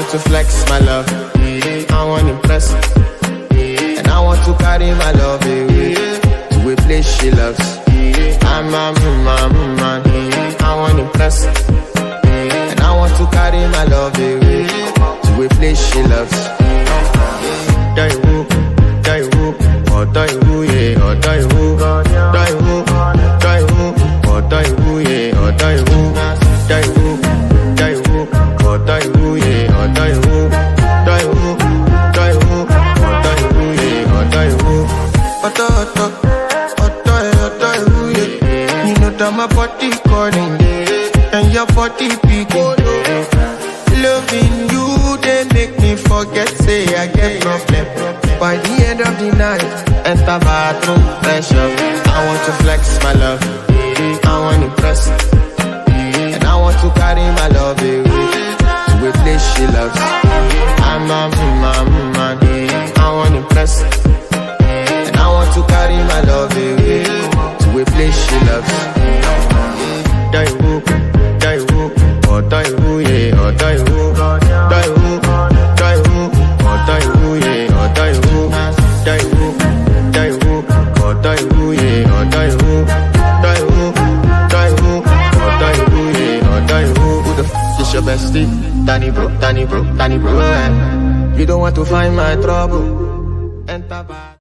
want to flex my love, I want to impress, and I want to carry my love away to a place she loves. I'm a man, I want to impress, and I want to carry my love away to a place she loves. Daiwu, oh Daiwu, yeah, oh Daiwu, Daiwu, oh Daiwu, yeah, oh Daiwu, Daiwu, oh Daiwu, yeah, oh Daiwu, Daiwu, oh Daiwu, yeah, oh Daiwu. Daiwu, yeah. You know that my body calling, and your body picking. Loving you, they make me forget, say I get problem. By the end of the night, enter bathroom, fresh up. I want to flex my love, I want to impress, and I want to carry my love away to a place she loves. I'm a man, I want to impress, and I want to carry my love away to a place she loves. Daiwu, oh Daiwu, yeah, oh Daiwu, Daiwu, oh Daiwu, yeah, oh Daiwu, Daiwu, oh Daiwu, yeah, oh Daiwu, Daiwu, oh Daiwu, yeah, oh Daiwu. Who the f is your bestie? Danny bro, eh? You don't want to find my trouble. Enter back.